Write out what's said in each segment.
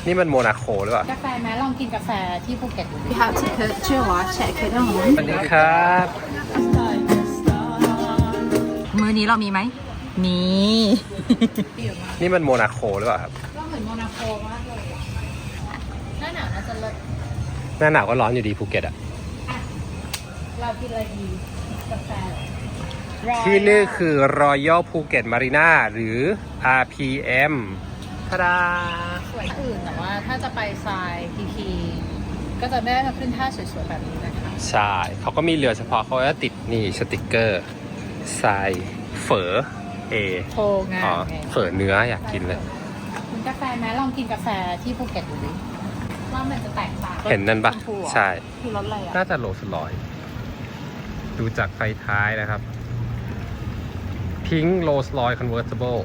นี่มันโมนาโคหรือเปล่าก าแฟไหมลองกินกาแฟที่ภูเก็ตดูดิ You have to purchase or check it on สวัสดีครับ มื้อนี้เรามีไหมมี นี่มันโมนาโคหรือเปล่าครับ ก็เหมือนโมนาโคมากเลยอะหน้าหนาวน่าจะเลิศ หน้าหนาวก็ร้อนอยู่ดีภูเก็ตอ่ะ เรากินอะไรดีกาแฟ ที่นี่คือ Royal Phuket Marina หรือ RPM ทาดา สวยอื่นแต่ว่าถ้าจะไปทรายพีก็จะไม่ได้มาขึ้นท่าสวยๆแบบนี้นะคะ ใช่ เขาก็มีเรือเฉพาะเขาจะติดนี่สติกเกอร์ทรายเฝอเอ โพงา อ๋อ มไง เฝอเนื้ออยากกินเลย กินกาแฟไหมลองกินกาแฟที่ภูเก็ตดูดิว่ามันจะแตกต่าง เห็นนั่นปะ ชมพูเหรอ ใช่ คือรสอะไรอ่ะ น่าจะโลสลอย ดูจากไฟท้ายนะครับ Pink Rolls Royce Convertible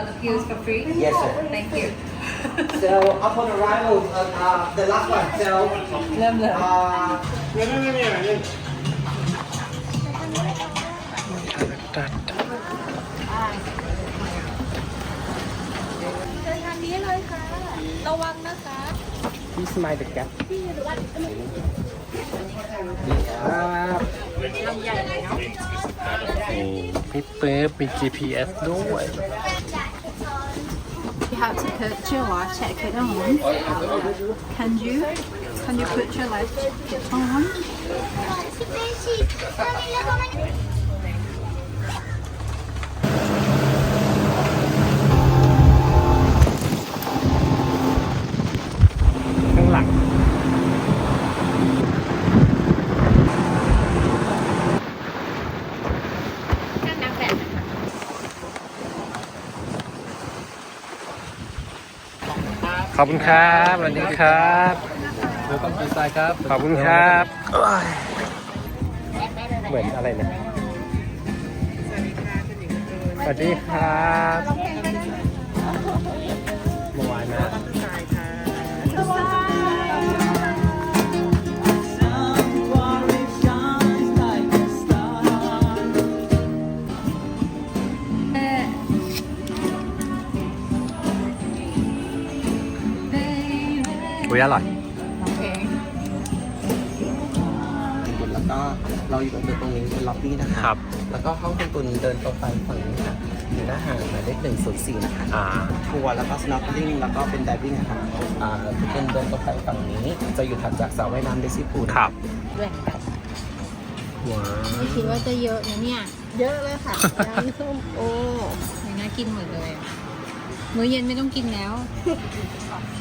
the pills for free Yes, sir. thank you So upon arrival, the last one. So เริ่มเลย เดินทางนี้เลยค่ะ ระวังนะคะ Please mind the gap ครับมีปึ๊บมี GPS ด้วย You have to purchase or check it on Can you put your light on ข้างหลัง นั่งนับแบบนะคะ ขอบคุณครับสวัสดีครับเวลคัมทูไซครับ ขอบคุณครับเหมือนอะไรนะสวัสดีครับเมื่อวานนะอุ้ยอร่อย โอเค แล้วก็เราอยู่ตรงนี้เป็นล็อบบี้นะคะ ครับ แล้วก็ห้องคุณตุนเดินตรงไปฝั่งนี้ค่ะอยู่หน้าหาดหมายเลข104นะคะ ทัวร์แล้วก็ snorkeling แล้วก็เป็น diving อะค่ะคุณตุนเดินตรงไปฝั่งนี้ จะอยู่ถัดจากสระว่ายน้ำเดซี่พูล ครับ แหว่งแบบ ว้า ไม่คิดว่าจะเยอะนะเนี่ย เยอะเลยค่ะน้ำส้มโอ้ยน่ากินหมดเลยอะมื้อเย็นไม่ต้องกินแล้ว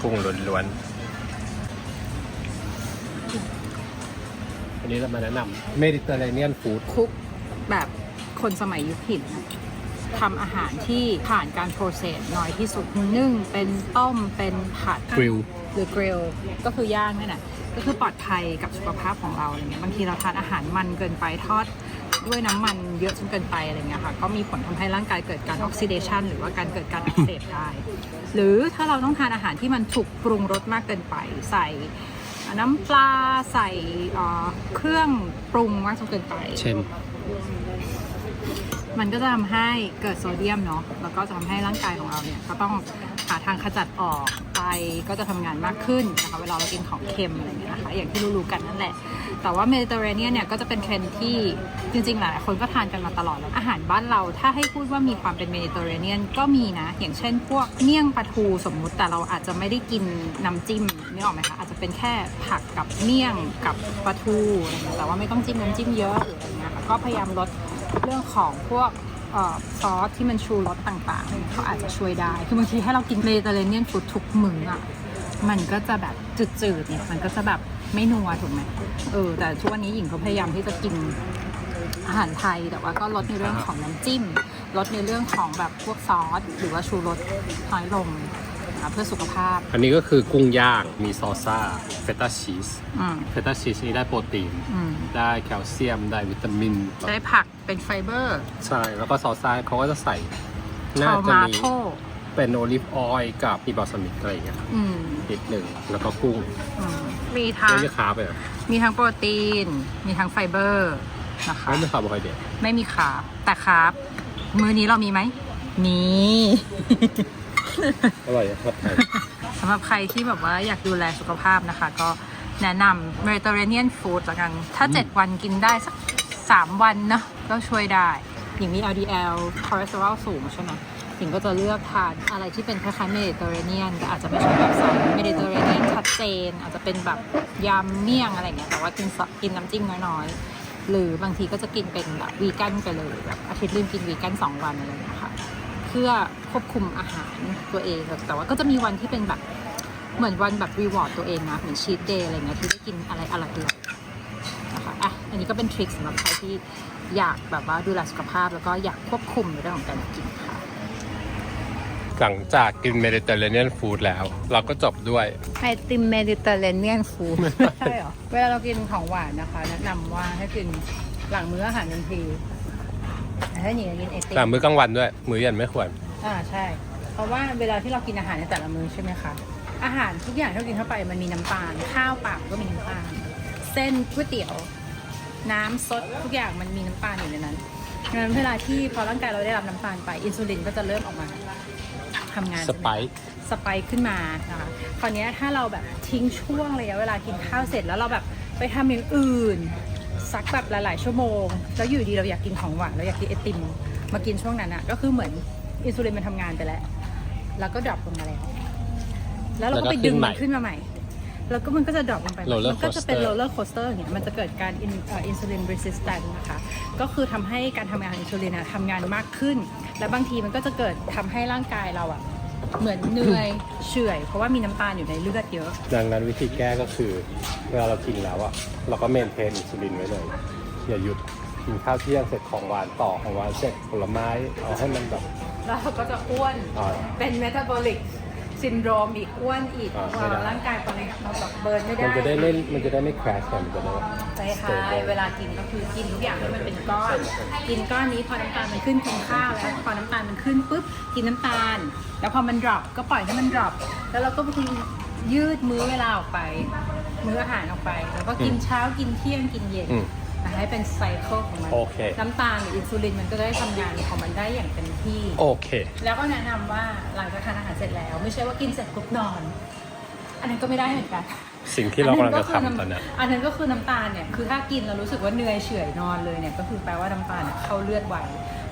กุ้งล้วนๆวันนี้เรามาแนะนำ Mediterranean Food คุกแบบคนสมัยยุคหินนะทำอาหารที่ผ่านการโปรเซสน้อยที่สุดนึ่งเป็นต้มเป็นผัด Grill หรือกริลก็คือย่างนั่นแหละก็คือปลอดภัยกับสุขภาพของเราอะไรเงี้ยบางทีเราทานอาหารมันเกินไปทอดด้วยน้ำมันเยอะจนเกินไปอะไรเงี้ยค่ะก็มีผลทำให้ร่างกายเกิดการออกซิเดชันหรือว่าการเกิดการอักเสบได้ หรือถ้าเราต้องทานอาหารที่มันถูกปรุงรสมากเกินไปใส่น้ำปลาใส่เครื่องปรุงมากจนเกินไป เช่น มันก็จะทำให้เกิดโซเดียมเนาะ แล้วก็จะทำให้ร่างกายของเราเนี่ยก็ต้องหาทางขจัดออกไตก็จะทำงานมากขึ้นนะคะเวลาเรากินของเค็มอะไรอย่างเงี้ยนะคะ อย่างที่รู้ๆกันนั่นแหละ แต่ว่าเมดิเตอร์เรเนียนเนี่ยก็จะเป็นเทรนด์ที่จริงๆหลายคนก็ทานกันมาตลอดแล้วอาหารบ้านเราถ้าให้พูดว่ามีความเป็นเมดิเตอร์เรเนียนก็มีนะ อย่างเช่นพวกเมี่ยงปลาทูสมมุติแต่เราอาจจะไม่ได้กินน้ำจิ้มนึกออกไหมคะอาจจะเป็นแค่ผักกับเมี่ยงกับปลาทูอะไรอย่างเงี้ยแต่ว่าไม่ต้องจิ้มน้ำจิ้มเยอะหรืออะไรเงี้ยค่ะก็พยายามลดเรื่องของพวกซอสที่มันชูรสต่างๆเขาอาจจะช่วยได้ คือบางทีให้เรากินเมดิเตอร์เรเนียนฟู้ดทุกมื้ออ่ะ มันก็จะแบบจืดๆเนี่ย มันก็จะแบบไม่นัวถูกไหมแต่ทุกวันนี้หญิงก็พยายามที่จะกินอาหารไทย แต่ว่าก็ลดในเรื่องของน้ำจิ้ม ลดในเรื่องของแบบพวกซอส หรือว่าชูรสน้อยลงนะคะเพื่อสุขภาพ อันนี้ก็คือกุ้งย่างมีซอสซ่าเฟต้าชีส อืม เฟต้าชีสนี่ได้โปรตีน อืม ได้แคลเซียมได้วิตามิน ได้ผักเป็นไฟเบอร์ ใช่ แล้วก็ซอสซ่าเขาก็จะใส่น่า ทา จะ มา มี โต้ เป็นโอลิฟออยล์กับอีบอลซามิกอะไรอย่างเงี้ยครับ อืม นิดหนึ่งแล้วก็กุ้ง มีทั้ง ไม่ใช่คาร์บเลยเหรอ มีทั้งโปรตีน มีทั้งไฟเบอร์นะคะ ไม่ใช่คาร์โบไฮเดรต ไม่มีคาร์บแต่คาร์บมื้อนี้เรามีไหมมี อร่อยอะครับไทย สำหรับใครที่แบบว่าอยากดูแลสุขภาพนะคะ ก็แนะนำ Mediterranean food ละกันถ้า 7 วันกินได้สัก 3 วันนะก็ช่วยได้อย่างมี LDL คอเลสเตอรอลสูงใช่ไหมหญิงก็จะเลือกทานอะไรที่เป็นคล้ายๆ Mediterranean แต่อาจจะไม่ใช่แบบสาย Mediterranean ชัดเจนอาจจะเป็นแบบยำเมี่ยงอะไรเงี้ยแต่ว่ากินน้ำจิ้มน้อยๆหรือบางทีก็จะกินเป็นแบบวีแกนไปเลยแบบอาทิตย์ลืมกินวีแกน2 วันอะไรอย่างเงี้ยค่ะเพื่อควบคุมอาหารตัวเองแต่ว่าก็จะมีวันที่เป็นแบบเหมือนวันแบบรีวอร์ดตัวเองนะเหมือนชีทเดย์อะไรเงี้ยที่ได้กินอะไรอร่อยๆนะคะอ่ะอันนี้ก็เป็นทริคสำหรับใครที่อยากแบบว่าดูแลสุขภาพแล้วก็อยากควบคุมในเรื่องของการกินค่ะ หลังจากกินเมดิเตอร์เรเนียนฟู้ดแล้ว เราก็จบด้วย ไอติมเมดิเตอร์เรเนียนฟู้ดใช่เหรอ เวลาเรากินของหวานนะคะ แนะนำว่าให้กินหลังมื้ออาหารทันทีแต่ถ้าหญิงกินไอติม หลังมื้อกลางวันด้วย มื้อเย็นไม่ควร ใช่ เพราะว่าเวลาที่เรากินอาหารในแต่ละมื้อใช่ไหมคะอาหารทุกอย่างที่เรากินเข้าไปมันมีน้ำตาลข้าวเปล่าก็มีน้ำตาลเส้นก๋วยเตี๋ยวน้ำซดทุกอย่างมันมีน้ำตาลอยู่ในนั้นดังนั้นเวลาที่พอร่างกายเราได้รับน้ำตาลไปอินซูลินก็จะเริ่มออกมาทำงาน สไปค์ สไปค์ขึ้นมานะคะคราวนี้ถ้าเราแบบทิ้งช่วงระยะเวลากินข้าวเสร็จแล้วเราแบบไปทำอย่างอื่นสักแบบหลายๆชั่วโมงแล้วอยู่ดีเราอยากกินของหวานเราอยากกินไอติมมากินช่วงนั้นอ่ะก็คือเหมือนอินซูลินมันทำงานไปแล้วก็ดรอปลงมาแล้วเราก็ไปดึงมันขึ้นมาใหม่แล้วก็มันก็จะดรอปลงไปมันก็จะเป็นโรลเลอร์โคสเตอร์อย่างเงี้ยมันจะเกิดการอินซูลินรีสิสแตนต์นะคะก็คือทำให้การทำงานอินซูลินทำงานมากขึ้นและบางทีมันก็จะเกิดทำให้ร่างกายเราอ่ะเหมือนเหนื่อยเฉื่อยเพราะว่ามีน้ำตาลอยู่ในเลือดเยอะ ดังนั้นวิธีแก้ก็คือเวลาเรากินแล้วอะเราก็เมนเทนอินซูลินไว้เลยอย่าหยุดกินข้าวเที่ยงเสร็จของหวานต่อของหวานเสร็จผลไม้เอาให้มันแบบ แล้วเราก็จะอ้วนเป็นเมตาบอลิกซินโดรมอีกอ้วนอีกร่างกายตอนนี้เราแบบเบิร์นไม่ได้ มันจะได้ไม่แครชกันมันจะได้ ใช่ค่ะเวลากินก็คือกินทุกอย่างให้มันเป็นก้อน กินก้อนนี้พอน้ำตาลมันขึ้นกินข้าวแล้วพอน้ำตาลมันขึ้นปุ๊บกินน้ำตาล แล้วพอมันดรอปก็ปล่อยให้มันดรอปแล้วเราก็ยืดมื้อเวลาออกไปมื้ออาหารออกไปแล้วก็กินเช้ากินเที่ยงกินเย็นให้เป็นไซเคิลของมัน โอเค น้ำตาลหรืออินซูลินมันก็ได้ทำงานของมันได้อย่างเต็มที่ โอเค แล้วก็แนะนำว่าหลังจากทานอาหารเสร็จแล้ว ไม่ใช่ว่ากินเสร็จปุ๊บนอน อันนั้นก็ไม่ได้เหมือนกัน สิ่งที่เรากำลังจะทำตอนนี้ อันนั้นก็คือน้ำตาลเนี่ยคือถ้ากินแล้วรู้สึกว่าเหนื่อยเฉื่อยนอนเลยเนี่ยก็คือแปลว่าน้ำตาลเข้าเลือดไว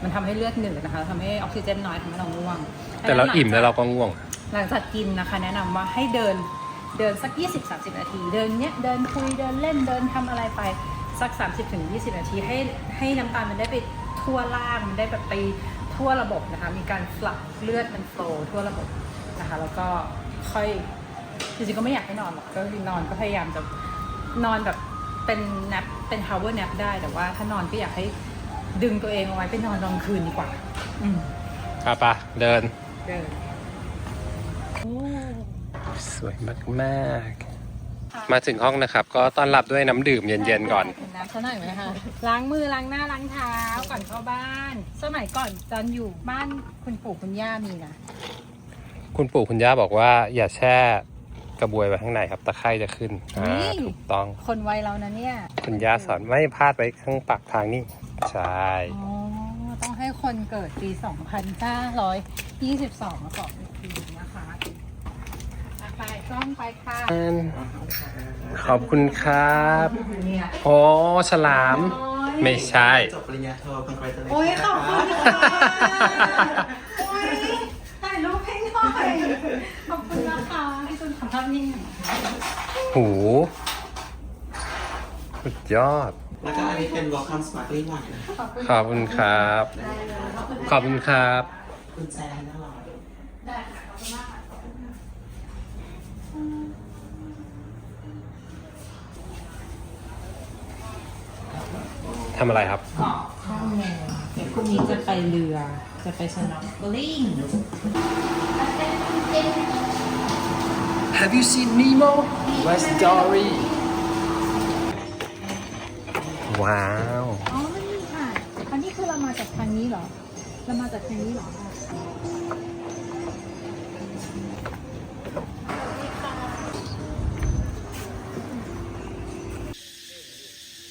มันทำให้เลือดหนืดนะคะทำให้ออกซิเจนน้อยทำให้เราง่วง แต่เราอิ่มแล้วเราก็ง่วง หลังจากกินนะคะแนะนำว่าให้เดินสัก 20-30 นาทีเดินคุยเดินเล่นเดินทำอะไรไปสัก 30-20 นาทีให้น้ำตาลมันได้ไปทั่วล่างมันได้แบบไปทั่วระบบนะคะมีการฟลักเลือดมันโฟลว์ทั่วระบบนะคะแล้วก็ค่อยจริงๆก็ไม่อยากให้นอนหรอกก็คือนอนก็พยายามจะนอนแบบเป็นแนปเป็น power nap ได้แต่ว่าถ้านอนก็อยากให้ดึงตัวเองเอาไว้ไปนอนตอนคืนดีกว่าปะเดิน สวยมากๆมาถึงห้องนะครับก็ต้อนรับด้วยน้ำดื่มเย็นๆก่อน น้ำซะหน่อยไหมคะล้างมือล้างหน้าล้างเท้าก่อนเข้าบ้านสมัยก่อนตอนอยู่บ้านคุณปู่คุณย่ามีนะ คุณปู่คุณย่าบอกว่าอย่าแช่กระบวยไว้ข้างในครับตะไคร่จะขึ้นถูกต้อง คนวัยเรานะเนี่ย คุณย่าสอนไม่พลาดไว้ข้างปากทางนี่ใช่ อ๋อต้องให้คนเกิดปี2522มาสอบอีกทีนะคะไปกล้องไปค่ะ ขอบคุณครับโอ้ฉลามไม่ใช่ จบปริญญาโท congratulations โอ้ยขอบคุณค่ะโอ้ยถ่ายรูปให้หน่อยขอบคุณนะคะที่คุณทำภาพนิ่ง หูสุดยอด แล้วก็อันนี้เป็น welcome sparkling wine นะ ขอบคุณครับ ขอบคุณครับ คุณแจน่ารัก ได้ค่ะขอบคุณมากค่ะ ทำอะไรครับ ช่างแมวเดี๋ยวพรุ่งนี้จะไปเรือจะไปสน็อกเกิลลิ่ง Have you seen Nemo? Where's Dory? ว้าว อ๋อนี่ค่ะอันนี้คือเรามาจากทางนี้เหรอเรามาจากทางนี้เหรอ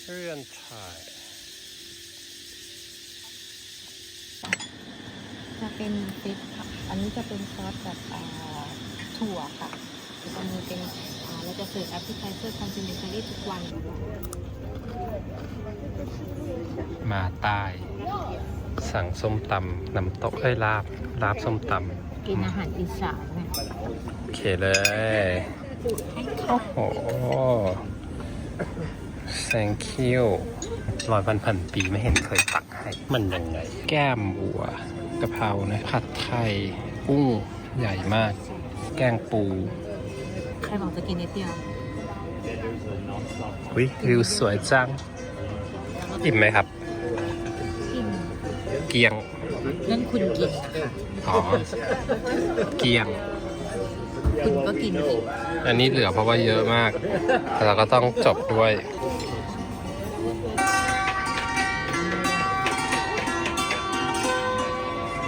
เรือนไทย จะเป็นฟิตอันนี้จะเป็นซอสแบบ ถั่วค่ะจะมีเป็นเราจะเสิร์ฟแอปเปิลไทเซอร์คอมพลีเมนทารี่ทุกวัน มาใต้ สั่งส้มตำน้ำตกลาบส้มตำ กินอาหารอีสานเนี่ย โอเคเลยโอ้โห thank you 100,000 ปีไม่เห็นเคยตักให้ มันยังไง แก้มบัวกะเพรานะผัดไทยกุ้งใหญ่มาก แกงปู ใครบอกจะกินนิดเดียว วิวิวสวยจัง อิ่มไหมครับ กิน เกียง นั่นคุณกินนะคะ อ๋อ เกียง คุณก็กินสิ อันนี้เหลือเพราะว่าเยอะมาก แต่เราก็ต้องจบด้วย